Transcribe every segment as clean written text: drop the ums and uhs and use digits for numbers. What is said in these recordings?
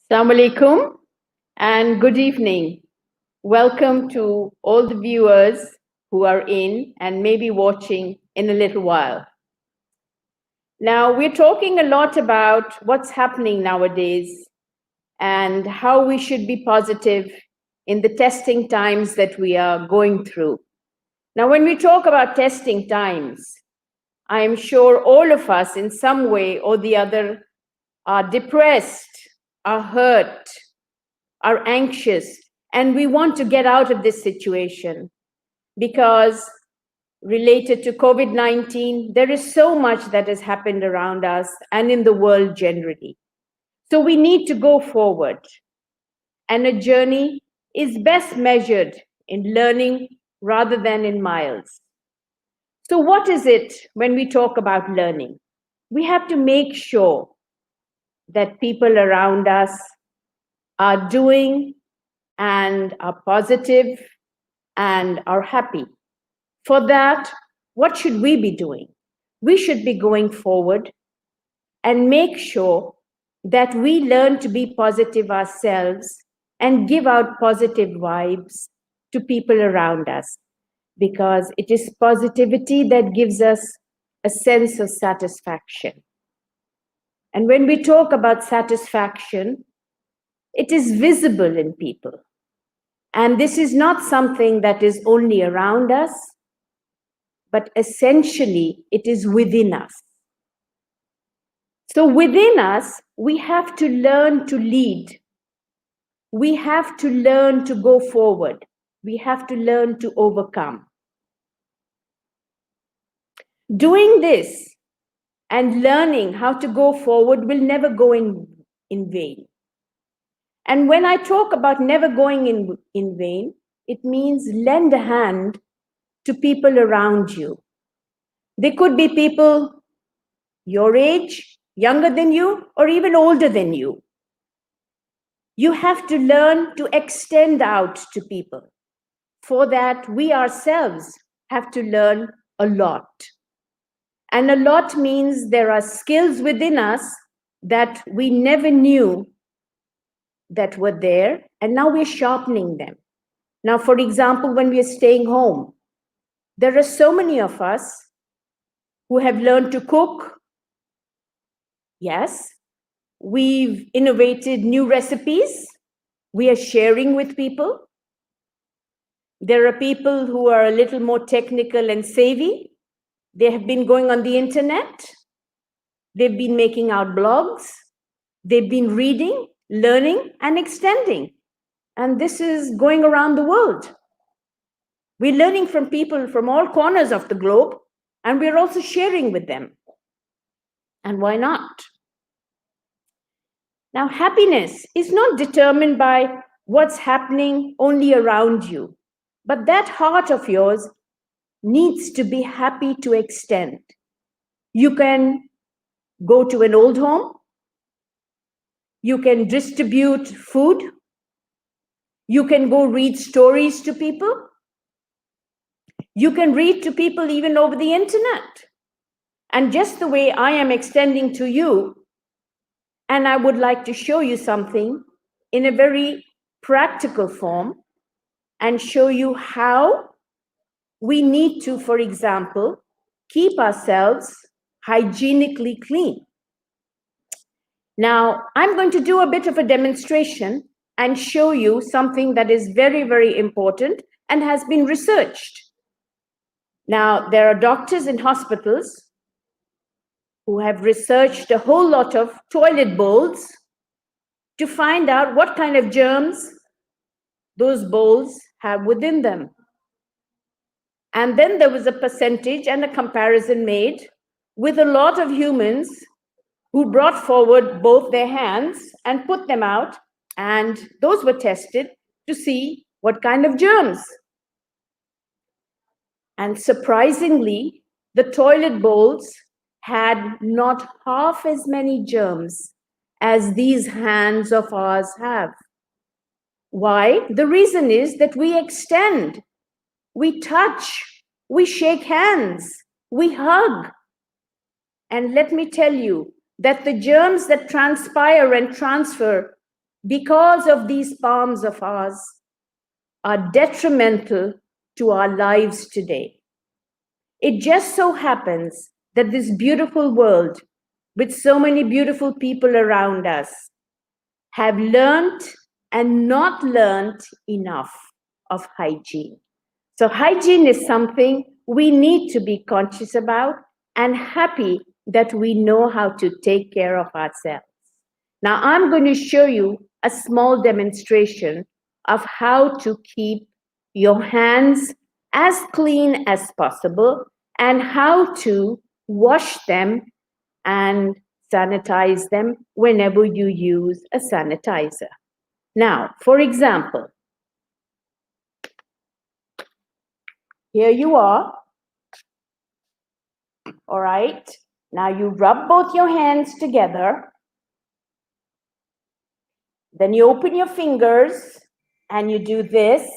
Assalamu alaikum and good evening. Welcome to all the viewers who are in and maybe watching in a little while. Now, we're talking a lot about what's happening nowadays and how we should be positive in the testing times that we are going through. Now, when we talk about testing times, I am sure all of us in some way or the other are depressed, are hurt, are anxious, and we want to get out of this situation because related to COVID-19, there is so much that has happened around us and in the world generally. So we need to go forward. And a journey is best measured in learning rather than in miles. So what is it when we talk about learning? We have to make sure that people around us are doing and are positive and are happy. For that, what should we be doing? We should be going forward and make sure that we learn to be positive ourselves and give out positive vibes to people around us, because it is positivity that gives us a sense of satisfaction. And when we talk about satisfaction, it is visible in people. And this is not something that is only around us, but essentially it is within us. So within us, we have to learn to lead. We have to learn to go forward. We have to learn to overcome. Doing this and learning how to go forward will never go in vain. And when I talk about never going in vain, it means lend a hand to people around you. They could be people your age, younger than you, or even older than you. You have to learn to extend out to people. For that, we ourselves have to learn a lot. And a lot means there are skills within us that we never knew that were there, and now we're sharpening them. Now, for example, when we are staying home, there are so many of us who have learned to cook. Yes, we've innovated new recipes. We are sharing with people. There are people who are a little more technical and savvy. They have been going on the internet. They've been making out blogs. They've been reading, learning, and extending. And this is going around the world. We're learning from people from all corners of the globe, and we're also sharing with them. And why not? Now, happiness is not determined by what's happening only around you, but that heart of yours needs to be happy to extend. You can go to an old home. You can distribute food. You can go read stories to people. You can read to people even over the internet. And just the way I am extending to you, and I would like to show you something in a very practical form and show you how we need to, for example, keep ourselves hygienically clean. Now, I'm going to do a bit of a demonstration and show you something that is very, very important and has been researched. Now, there are doctors in hospitals who have researched a whole lot of toilet bowls to find out what kind of germs those bowls have within them. And then there was a percentage and a comparison made with a lot of humans who brought forward both their hands and put them out, and those were tested to see what kind of germs. And surprisingly, the toilet bowls had not half as many germs as these hands of ours have. Why? The reason is that we extend, we touch, we shake hands, we hug. And let me tell you that the germs that transpire and transfer because of these palms of ours, are detrimental to our lives today. It just so happens that this beautiful world, with so many beautiful people around us, have learned and not learned enough of hygiene. So hygiene is something we need to be conscious about and happy that we know how to take care of ourselves. Now I'm going to show you a small demonstration of how to keep your hands as clean as possible and how to wash them and sanitize them whenever you use a sanitizer. Now, for example, here you are. All right. Now you rub both your hands together. Then you open your fingers and you do this.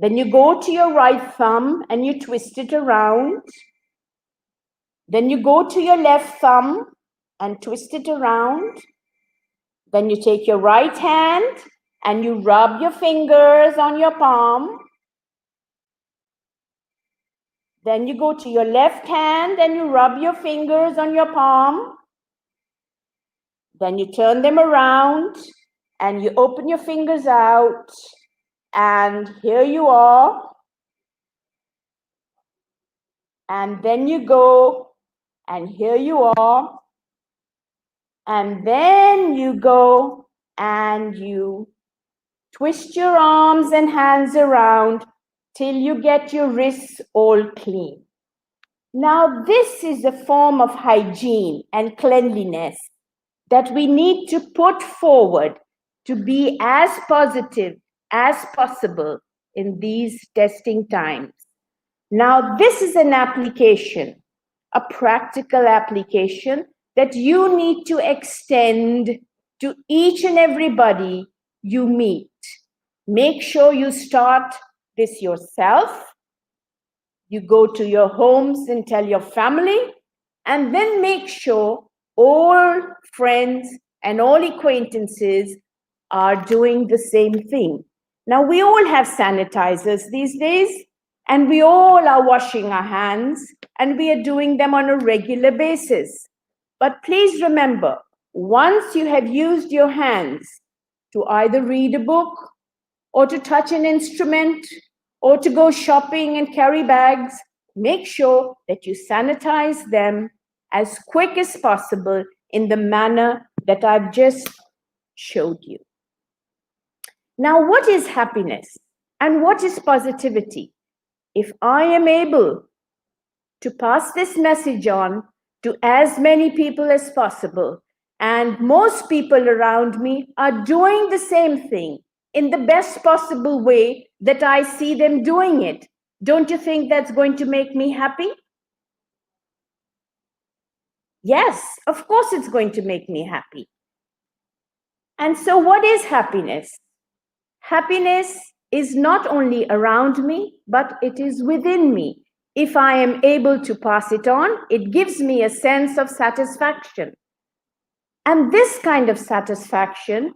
Then you go to your right thumb and you twist it around. Then you go to your left thumb and twist it around. Then you take your right hand and you rub your fingers on your palm. Then you go to your left hand and you rub your fingers on your palm. Then you turn them around and you open your fingers out. And here you are. And then you go, and here you are. And then you go and you twist your arms and hands around till you get your wrists all clean. Now, this is a form of hygiene and cleanliness that we need to put forward to be as positive as possible in these testing times. Now, this is an application, a practical application that you need to extend to each and everybody you meet. Make sure you start this yourself. You go to your homes and tell your family, and then make sure all friends and all acquaintances are doing the same thing. Now, we all have sanitizers these days, and we all are washing our hands, and we are doing them on a regular basis. But please remember, once you have used your hands to either read a book or to touch an instrument or to go shopping and carry bags, make sure that you sanitize them as quick as possible in the manner that I've just showed you. Now, what is happiness and what is positivity? If I am able to pass this message on to as many people as possible, and most people around me are doing the same thing in the best possible way that I see them doing it, don't you think that's going to make me happy? Yes, of course it's going to make me happy. And so what is happiness? Happiness is not only around me, but it is within me. If I am able to pass it on, it gives me a sense of satisfaction. And this kind of satisfaction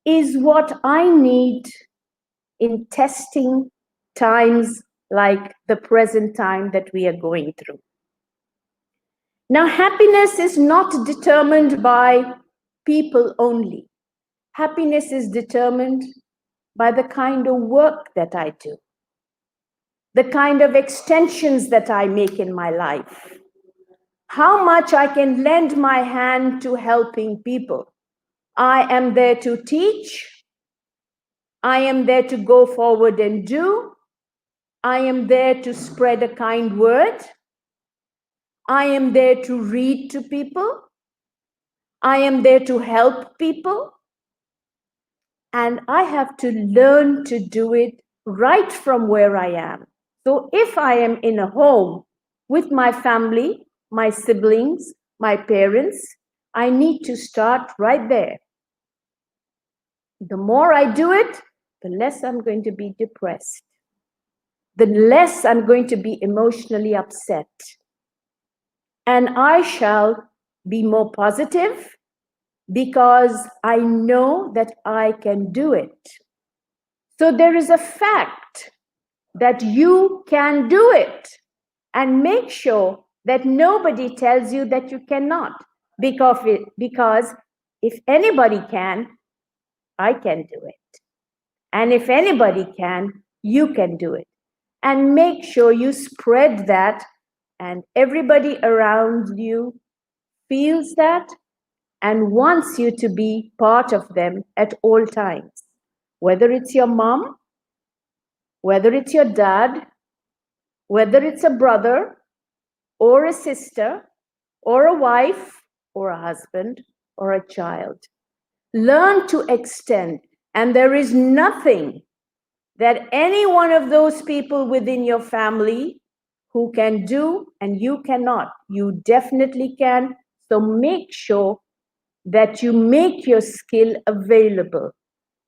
is what I need in testing times like the present time that we are going through. Now, happiness is not determined by people only. Happiness is determined by the kind of work that I do, the kind of extensions that I make in my life, how much I can lend my hand to helping people. I am there to teach. I am there to go forward and do. I am there to spread a kind word. I am there to read to people. I am there to help people. And I have to learn to do it right from where I am. So if I am in a home with my family, my siblings, my parents, I need to start right there. The more I do it, the less I'm going to be depressed. The less I'm going to be emotionally upset. And I shall be more positive, because I know that I can do it. So there is a fact that you can do it, and make sure that nobody tells you that you cannot, because if anybody can, I can do it. And if anybody can, you can do it. And make sure you spread that, and everybody around you feels that and wants you to be part of them at all times. Whether it's your mom, whether it's your dad, whether it's a brother or a sister or a wife or a husband or a child. Learn to extend, and there is nothing that any one of those people within your family who can do and you cannot. You definitely can. So make sure that you make your skill available,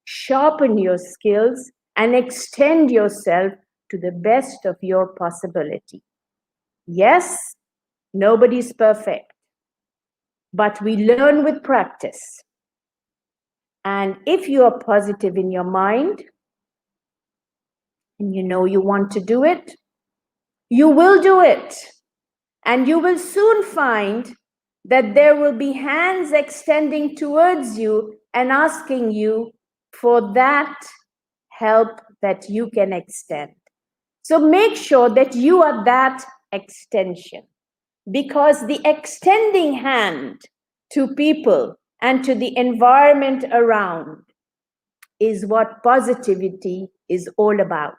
sharpen your skills, and extend yourself to the best of your possibility. Yes, nobody's perfect, but we learn with practice. And if you are positive in your mind and you know you want to do it, you will do it. And you will soon find that there will be hands extending towards you and asking you for that help that you can extend. So make sure that you are that extension, because the extending hand to people and to the environment around is what positivity is all about.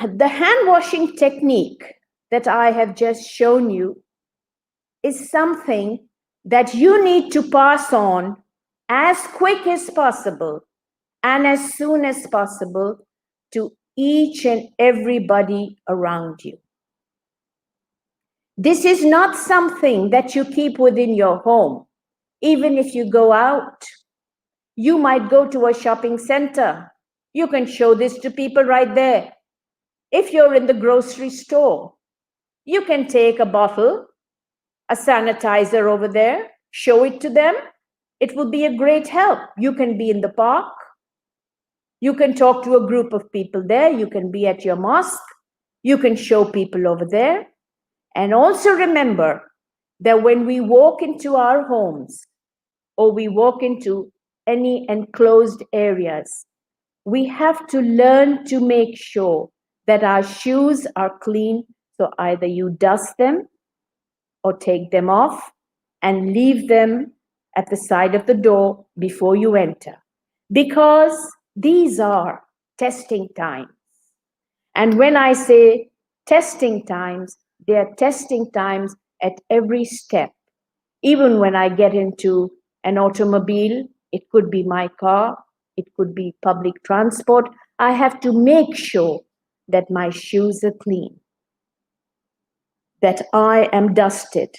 The hand washing technique that I have just shown you is something that you need to pass on as quick as possible and as soon as possible to each and everybody around you. This is not something that you keep within your home. Even if you go out, you might go to a shopping center. You can show this to people right there. If you're in the grocery store, you can take a bottle, a sanitizer over there, show it to them. It will be a great help. You can be in the park. You can talk to a group of people there. You can be at your mosque. You can show people over there. And also remember that when we walk into our homes or we walk into any enclosed areas, we have to learn to make sure that our shoes are clean. So either you dust them or take them off and leave them at the side of the door before you enter, because these are testing times. And when I say testing times, they are testing times at every step. Even when I get into an automobile, it could be my car, it could be public transport, I have to make sure that my shoes are clean, that I am dusted.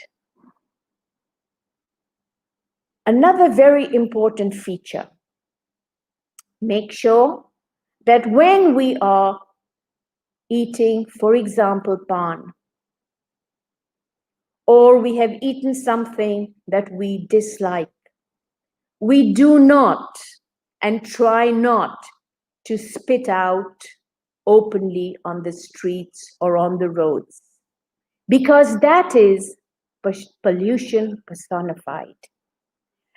Another very important feature, make sure that when we are eating, for example, pan, or we have eaten something that we dislike, we do not and try not to spit out openly on the streets or on the roads, because that is pollution personified.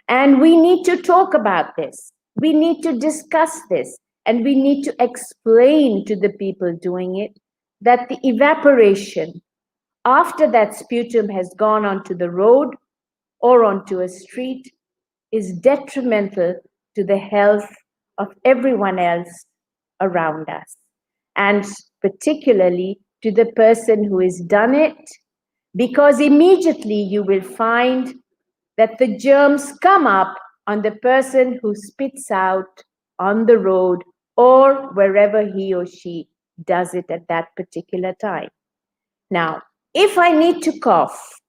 And we need to talk about this. We need to discuss this, and we need to explain to the people doing it that the evaporation after that sputum has gone onto the road or onto a street is detrimental to the health of everyone else around us, and particularly to the person who has done it, because immediately you will find that the germs come up on the person who spits out on the road or wherever he or she does it at that particular time. Now, if I need to cough,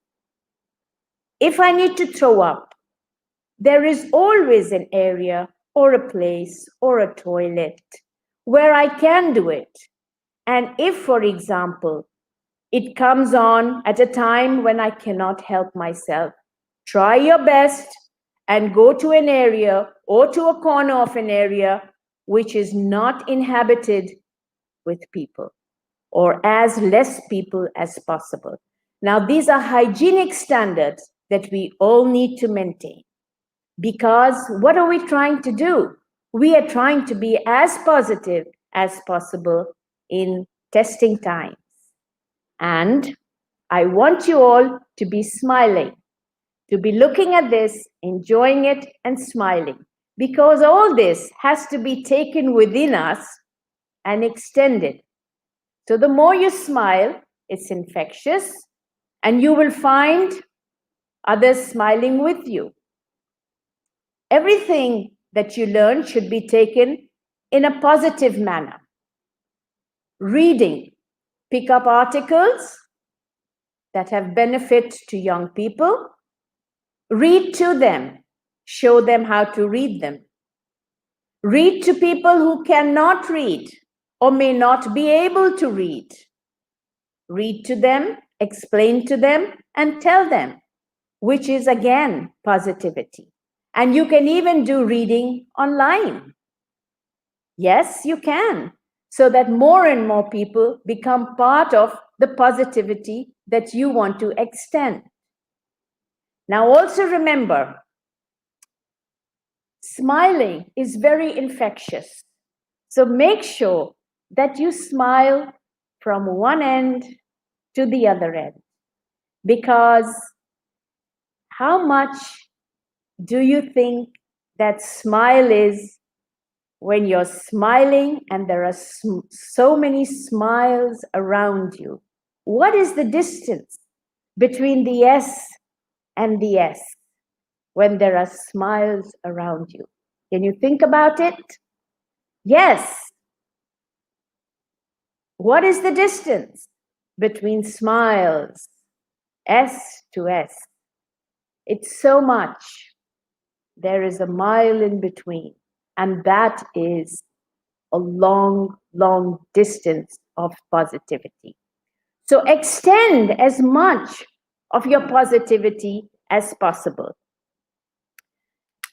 if I need to throw up, there is always an area or a place or a toilet where I can do it. And if, for example, It comes on at a time when I cannot help myself. Try your best and go to an area or to a corner of an area which is not inhabited with people, or as less people as possible. Now, these are hygienic standards that we all need to maintain. Because what are we trying to do? We are trying to be as positive as possible in testing times. And I want you all to be smiling, to be looking at this, enjoying it, and smiling. Because all this has to be taken within us and extended. So the more you smile, it's infectious, and you will find others smiling with you. Everything that you learn should be taken in a positive manner. Reading, pick up articles that have benefit to young people. Read to them, show them how to read them. Read to people who cannot read or may not be able to read. Read to them, explain to them, and tell them, which is again positivity. And you can even do reading online. Yes, you can, so that more and more people become part of the positivity that you want to extend. Now, also remember, smiling is very infectious. So make sure that you smile from one end to the other end. Because how much do you think that smile is when you're smiling and there are so many smiles around you? What is the distance between the S and the S when there are smiles around you? Can you think about it? Yes. What is the distance between smiles, S to S? It's so much. There is a mile in between, and that is a long, long distance of positivity. So extend as much of your positivity as possible.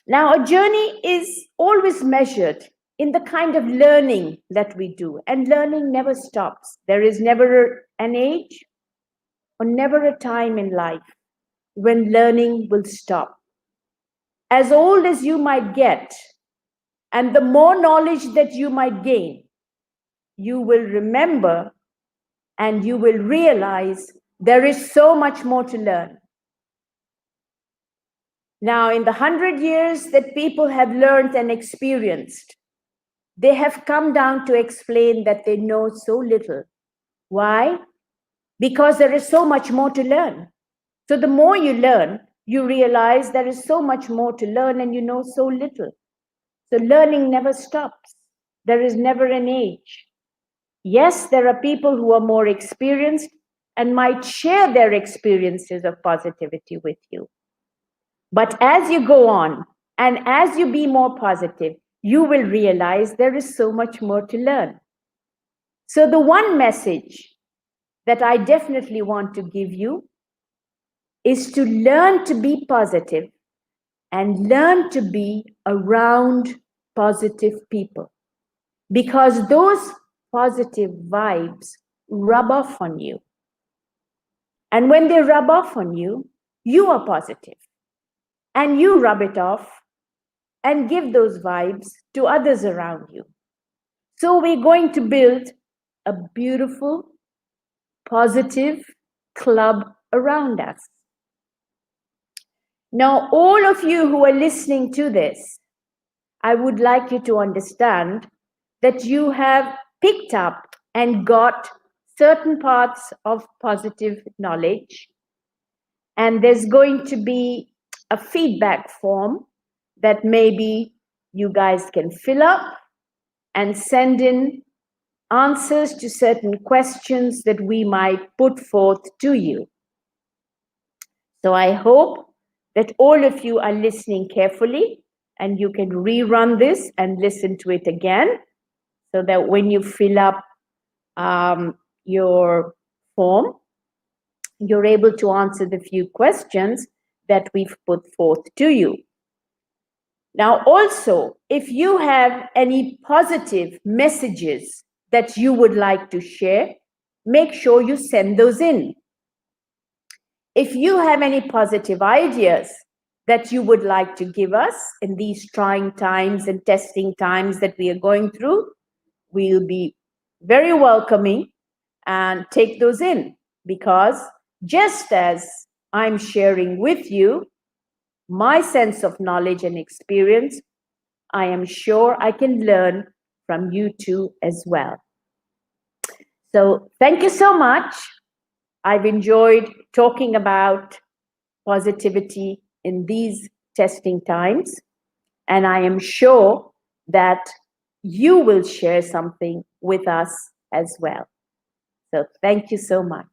Now, a journey is always measured in the kind of learning that we do, and learning never stops. There is never an age or never a time in life when learning will stop. As old as you might get, and the more knowledge that you might gain, you will remember and you will realize there is so much more to learn. Now, in the 100 years that people have learned and experienced, they have come down to explain that they know so little. Why? Because there is so much more to learn. So the more you learn, you realize there is so much more to learn and you know so little. So learning never stops. There is never an age. Yes, there are people who are more experienced and might share their experiences of positivity with you. But as you go on and as you be more positive, you will realize there is so much more to learn. So the one message that I definitely want to give you is to learn to be positive and learn to be around positive people, because those positive vibes rub off on you. And when they rub off on you, you are positive and you rub it off and give those vibes to others around you. So we're going to build a beautiful, positive club around us. Now, all of you who are listening to this, I would like you to understand that you have picked up and got certain parts of positive knowledge. And there's going to be a feedback form that maybe you guys can fill up and send in answers to certain questions that we might put forth to you. So I hope that all of you are listening carefully and you can rerun this and listen to it again, so that when you fill up your form, you're able to answer the few questions that we've put forth to you. Now, also, if you have any positive messages that you would like to share, make sure you send those in. If you have any positive ideas that you would like to give us in these trying times and testing times that we are going through, we'll be very welcoming and take those in, because just as I'm sharing with you my sense of knowledge and experience, I am sure I can learn from you too as well. So thank you so much. I've enjoyed talking about positivity in these testing times, and I am sure that you will share something with us as well. So thank you so much.